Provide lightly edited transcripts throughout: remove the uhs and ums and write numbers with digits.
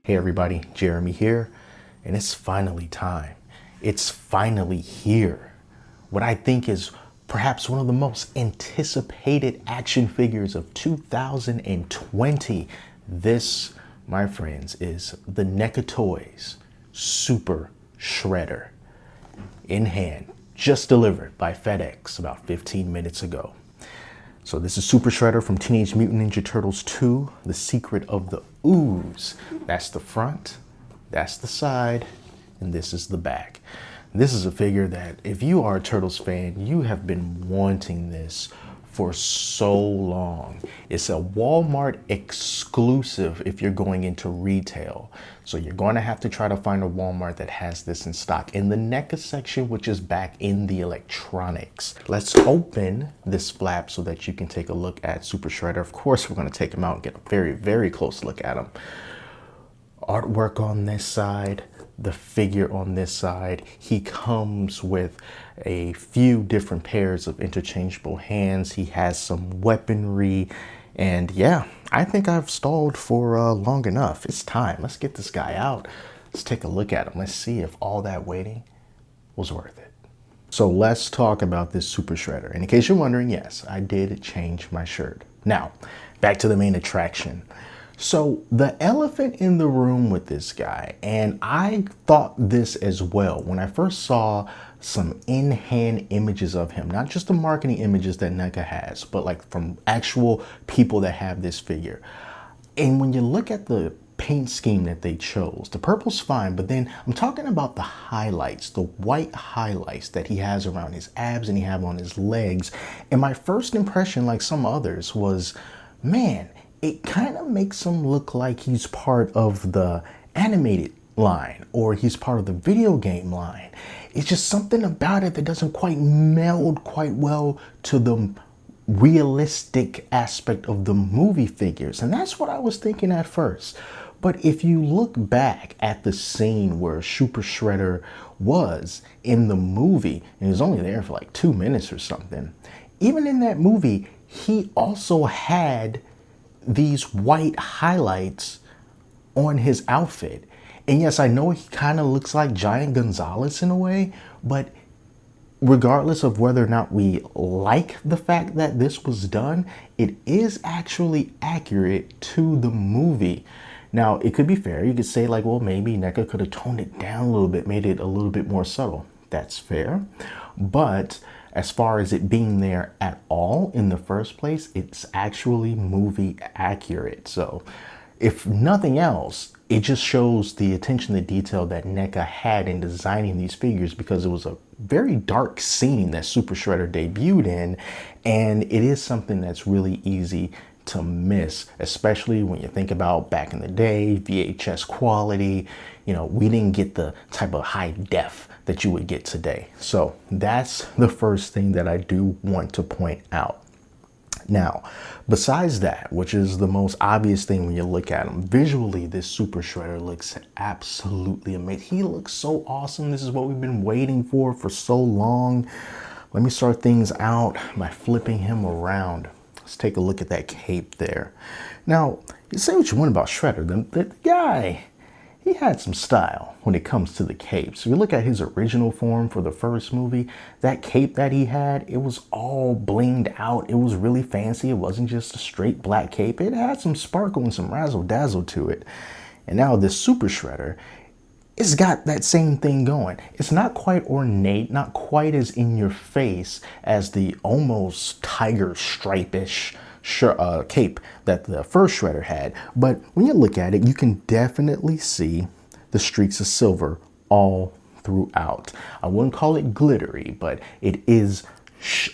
Hey everybody, Jeremy here, and it's finally time. It's finally here. What I think is perhaps one of the most anticipated action figures of 2020. This, my friends, is the NECA Toys Super Shredder. In hand, just delivered by FedEx about 15 minutes ago. So this is Super Shredder from Teenage Mutant Ninja Turtles 2, The Secret of the Ooze. That's the front, that's the side, and this is the back. This is a figure that if you are a Turtles fan, you have been wanting this for so long. It's a Walmart exclusive if you're going into retail. So you're going to have to try to find a Walmart that has this in stock in the NECA section, which is back in the electronics. Let's open this flap so that you can take a look at Super Shredder. Of course, we're going to take him out and get a very, very close look at him. Artwork on this side, the figure on this side. He comes with a few different pairs of interchangeable hands. He has some weaponry, and yeah, I think I've stalled for long enough. It's time. Let's get this guy out. Let's take a look at him. Let's see if all that waiting was worth it. So let's talk about this Super Shredder. And in case you're wondering, yes, I did change my shirt. Now, back to the main attraction. So the elephant in the room with this guy, and I thought this as well when I first saw some in-hand images of him, not just the marketing images that NECA has, but like from actual people that have this figure. And when you look at the paint scheme that they chose, the purple's fine, but then I'm talking about the highlights, the white highlights that he has around his abs and he have on his legs. And my first impression, like some others, was, man, it kind of makes him look like he's part of the animated line or he's part of the video game line. It's just something about it that doesn't quite meld quite well to the realistic aspect of the movie figures. And that's what I was thinking at first. But if you look back at the scene where Super Shredder was in the movie, and he was only there for like 2 minutes or something, even in that movie, he also had these white highlights on his outfit. And yes, I know he kind of looks like Giant Gonzalez in a way, but regardless of whether or not we like the fact that this was done, it is actually accurate to the movie. Now, it could be fair. You could say like, well, maybe NECA could have toned it down a little bit, made it a little bit more subtle. That's fair. But as far as it being there at all in the first place, it's actually movie accurate. So if nothing else, it just shows the attention to detail that NECA had in designing these figures, because it was a very dark scene that Super Shredder debuted in, and it is something that's really easy to miss, especially when you think about back in the day, VHS quality. You know, we didn't get the type of high def that you would get today. So that's the first thing that I do want to point out. Now, besides that, which is the most obvious thing when you look at him, visually, this Super Shredder looks absolutely amazing. He looks so awesome. This is what we've been waiting for so long. Let me start things out by flipping him around. Let's take a look at that cape there. Now, you say what you want about Shredder, the guy, he had some style when it comes to the capes. If you look at his original form for the first movie, that cape that he had, it was all blinged out. It was really fancy. It wasn't just a straight black cape. It had some sparkle and some razzle dazzle to it. And now this Super Shredder, it's got that same thing going. It's not quite ornate, not quite as in your face as the almost tiger stripe-ish cape that the first Shredder had. But when you look at it, you can definitely see the streaks of silver all throughout. I wouldn't call it glittery, but it is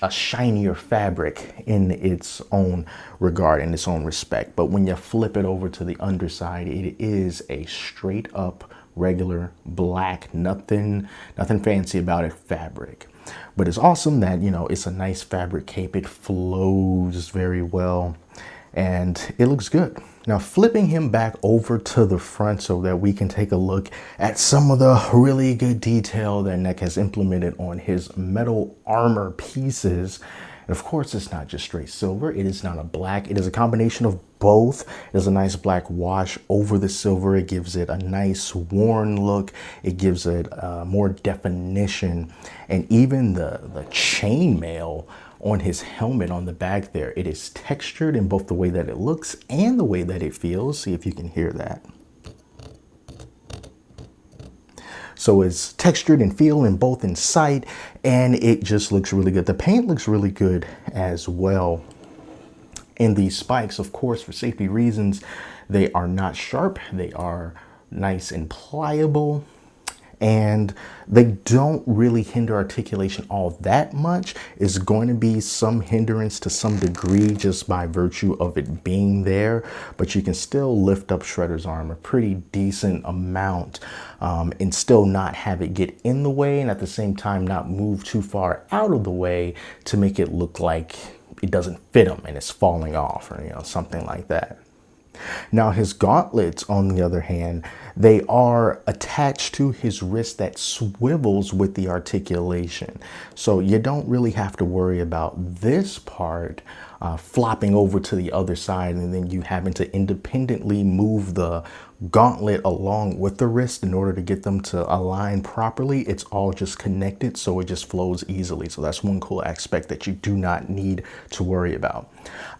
a shinier fabric in its own regard, in its own respect. But when you flip it over to the underside, it is a straight up regular black, nothing fancy about it fabric. But it's awesome that, you know, it's a nice fabric cape. It flows very well and it looks good. Now, flipping him back over to the front so that we can take a look at some of the really good detail that NECA has implemented on his metal armor pieces. And of course, it's not just straight silver. It is not a black. It is a combination of both. There's a nice black wash over the silver. It gives it a nice worn look. It gives it more definition. And even the chainmail on his helmet on the back there, it is textured in both the way that it looks and the way that it feels. See if you can hear that. So it's textured and feel in both in sight, and it just looks really good. The paint looks really good as well. And these spikes, of course, for safety reasons, they are not sharp. They are nice and pliable, and they don't really hinder articulation all that much. It's going to be some hindrance to some degree just by virtue of it being there, but you can still lift up Shredder's arm a pretty decent amount and still not have it get in the way, and at the same time not move too far out of the way to make it look like it doesn't fit him and it's falling off, or something like that. Now his gauntlets, on the other hand, they are attached to his wrist that swivels with the articulation. So you don't really have to worry about this part flopping over to the other side and then you having to independently move the gauntlet along with the wrist in order to get them to align properly. It's all just connected, so it just flows easily. So that's one cool aspect that you do not need to worry about.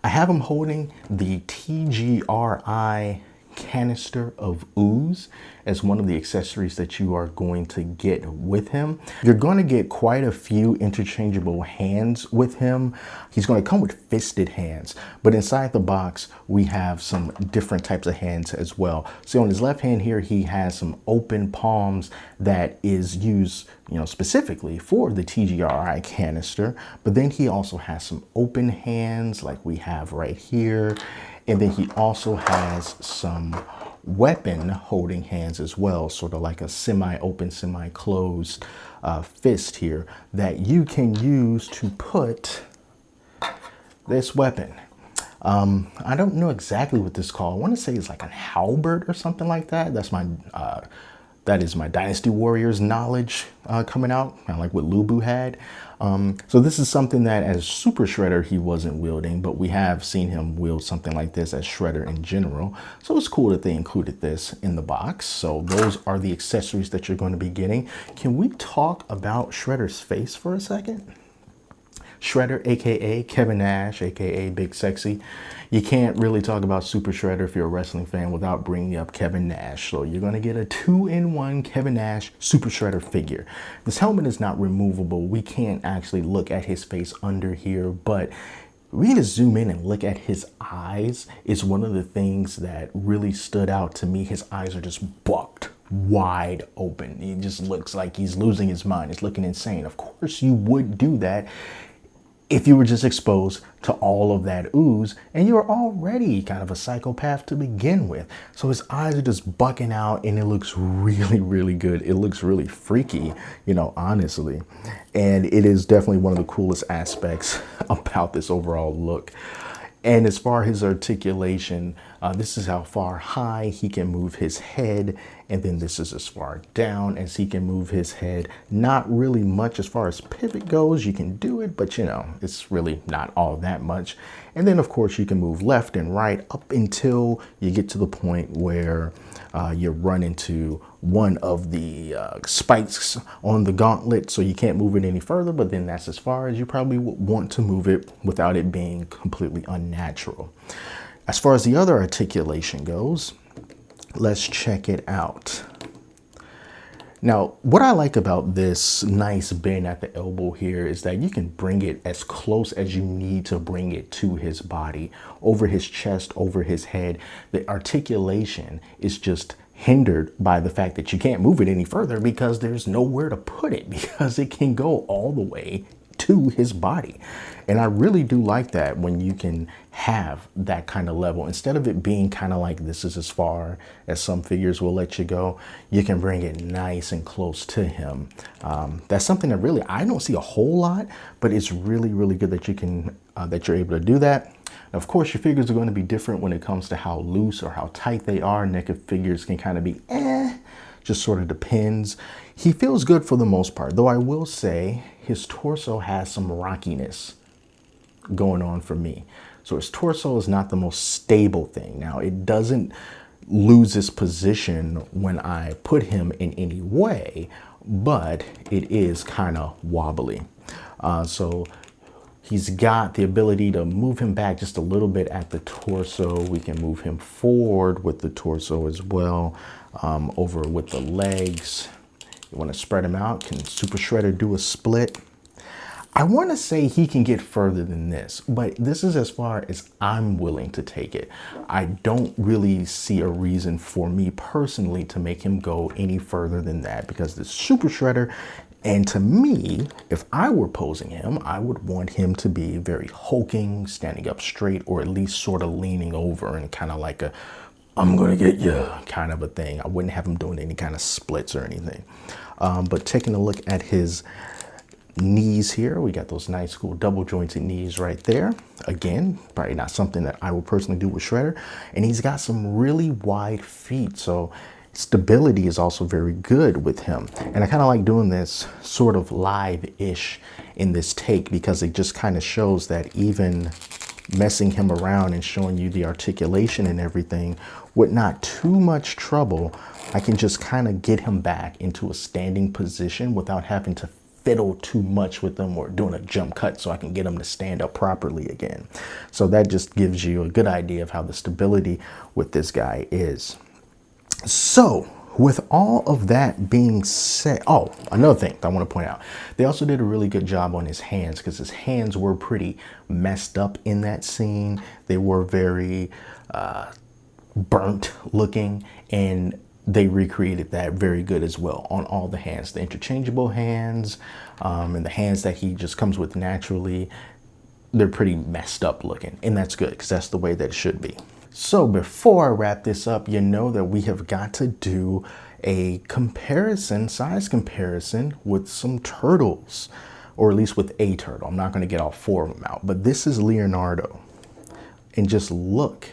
I have him holding the TGRI canister of ooze as one of the accessories that you are going to get with him. You're going to get quite a few interchangeable hands with him. He's going to come with fisted hands, but inside the box we have some different types of hands as well. So on his left hand here, he has some open palms that is used specifically for the TGRI canister, but then he also has some open hands like we have right here. And then he also has some weapon holding hands as well, sort of like a semi-open, semi-closed fist here that you can use to put this weapon. I don't know exactly what this is called. I want to say it's like a halberd or something like that. That is my Dynasty Warriors knowledge coming out, kind of like what Lubu had. So this is something that as Super Shredder he wasn't wielding, but we have seen him wield something like this as Shredder in general. So it's cool that they included this in the box. So those are the accessories that you're going to be getting. Can we talk about Shredder's face for a second? Shredder, aka Kevin Nash, aka Big Sexy. You can't really talk about Super Shredder if you're a wrestling fan without bringing up Kevin Nash. So you're going to get a 2-in-1 Kevin Nash Super Shredder figure. This helmet is not removable. We can't actually look at his face under here, but we need to zoom in and look at his eyes. Is one of the things that really stood out to me. His eyes are just bucked wide open. He just looks like he's losing his mind. It's looking insane. Of course you would do that if you were just exposed to all of that ooze and you're already kind of a psychopath to begin with. So his eyes are just bucking out and it looks really, really good. It looks really freaky, honestly. And it is definitely one of the coolest aspects about this overall look. And as far as his articulation, this is how far high he can move his head. And then this is as far down as he can move his head. Not really much as far as pivot goes. You can do it, but it's really not all that much. And then of course you can move left and right up until you get to the point where you run into one of the spikes on the gauntlet, so you can't move it any further, but then that's as far as you probably would want to move it without it being completely unnatural. As far as the other articulation goes, let's check it out. Now, what I like about this nice bend at the elbow here is that you can bring it as close as you need to bring it to his body, over his chest, over his head. The articulation is just hindered by the fact that you can't move it any further because there's nowhere to put it, because it can go all the way to his body. And I really do like that when you can have that kind of level. Instead of it being kind of like this is as far as some figures will let you go, you can bring it nice and close to him. That's something that really I don't see a whole lot, but it's really, really good that you can that you're able to do that. Of course, your figures are going to be different when it comes to how loose or how tight they are. NECA figures can kind of be just sort of depends. He feels good for the most part, though I will say his torso has some rockiness going on for me. So his torso is not the most stable thing. Now, it doesn't lose its position when I put him in any way, but it is kind of wobbly. So he's got the ability to move him back just a little bit at the torso. We can move him forward with the torso as well, over with the legs. You want to spread him out. Can Super Shredder do a split? I want to say he can get further than this, but this is as far as I'm willing to take it. I don't really see a reason for me personally to make him go any further than that, because the Super Shredder, and to me, if I were posing him, I would want him to be very hulking, standing up straight, or at least sort of leaning over and kind of like a, I'm gonna get you kind of a thing. I wouldn't have him doing any kind of splits or anything. But taking a look at his knees here, we got those nice cool double jointed knees right there. Again, probably not something that I will personally do with Shredder. And he's got some really wide feet, so stability is also very good with him. And I kind of like doing this sort of live-ish in this take, because it just kind of shows that even messing him around and showing you the articulation and everything with not too much trouble, I can just kind of get him back into a standing position without having to fiddle too much with them or doing a jump cut, so I can get them to stand up properly again. So that just gives you a good idea of how the stability with this guy is. So with all of that being said, oh, another thing I want to point out, they also did a really good job on his hands, because his hands were pretty messed up in that scene. They were very burnt looking, and they recreated that very good as well on all the hands, the interchangeable hands, and the hands that he just comes with naturally. They're pretty messed up looking, and that's good, because that's the way that it should be. So before I wrap this up, you know that we have got to do a comparison, size comparison with some turtles, or at least with a turtle. I'm not going to get all four of them out, but this is Leonardo, and just look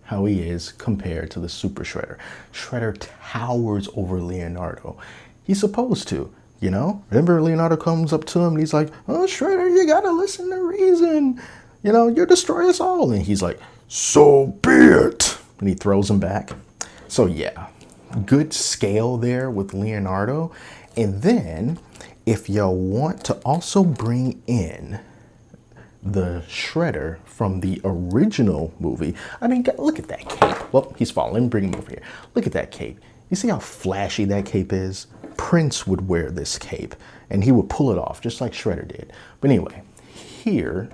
how he is compared to the Super Shredder. Shredder towers over Leonardo. He's supposed to, you know? Remember, Leonardo comes up to him and he's like, oh, Shredder, you gotta listen to reason. You know, you destroy us all. And he's like, so be it. And he throws him back. So yeah, good scale there with Leonardo. And then if you want to also bring in the Shredder from the original movie, I mean, look at that cape. Well, he's falling. Bring him over here. Look at that cape. You see how flashy that cape is? Prince would wear this cape, and he would pull it off just like Shredder did. But anyway, here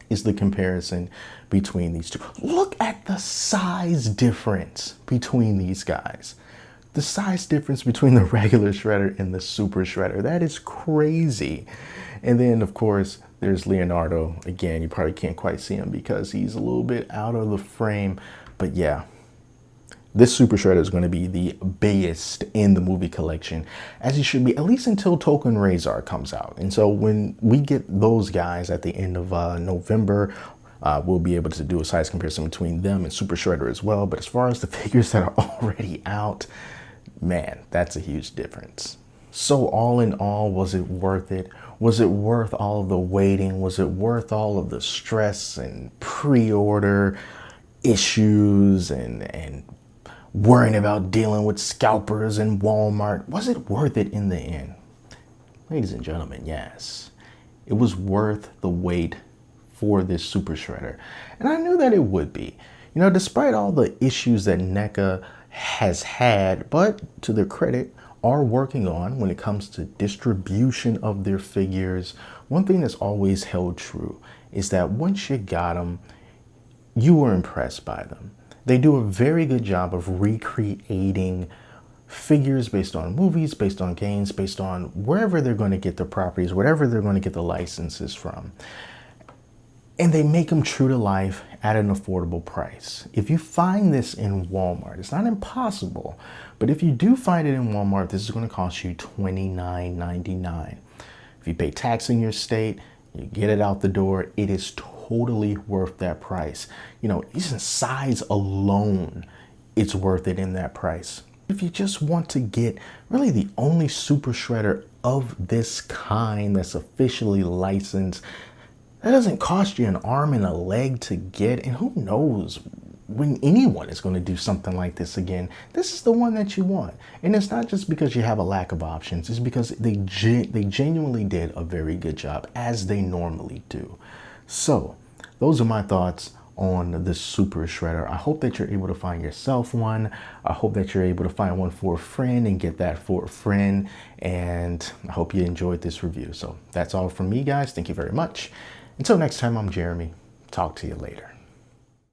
is the comparison between these two. Look at the size difference between these guys. The size difference between the regular Shredder and the Super Shredder. That is crazy. And then, of course, there's Leonardo. Again, you probably can't quite see him because he's a little bit out of the frame. But yeah, this Super Shredder is going to be the biggest in the movie collection, as he should be, at least until Token Razor comes out. And so when we get those guys at the end of November, we'll be able to do a size comparison between them and Super Shredder as well. But as far as the figures that are already out, man, that's a huge difference. So all in all, was it worth it? Was it worth all of the waiting? Was it worth all of the stress and pre-order issues and worrying about dealing with scalpers in Walmart? Was it worth it in the end? Ladies and gentlemen, yes. It was worth the wait for this Super Shredder. And I knew that it would be. You know, despite all the issues that NECA has had, but to their credit, are working on when it comes to distribution of their figures, one thing that's always held true is that once you got them, you were impressed by them. They do a very good job of recreating figures based on movies, based on games, based on wherever they're going to get their properties, wherever they're going to get the licenses from. And they make them true to life at an affordable price. If you find this in Walmart, it's not impossible, but if you do find it in Walmart, this is going to cost you $29.99. If you pay tax in your state, you get it out the door, it is totally worth that price. You know, even size alone, it's worth it in that price. If you just want to get really the only Super Shredder of this kind that's officially licensed, That doesn't cost you an arm and a leg to get, and who knows when anyone is going to do something like this again. This is the one that you want. And it's not just because you have a lack of options, it's because they genuinely did a very good job, as they normally do. So those are my thoughts on the Super Shredder. I hope that you're able to find yourself one. I hope that you're able to find one for a friend and get that for a friend. And I hope you enjoyed this review. So that's all from me, guys. Thank you very much. Until next time, I'm Jeremy. Talk to you later.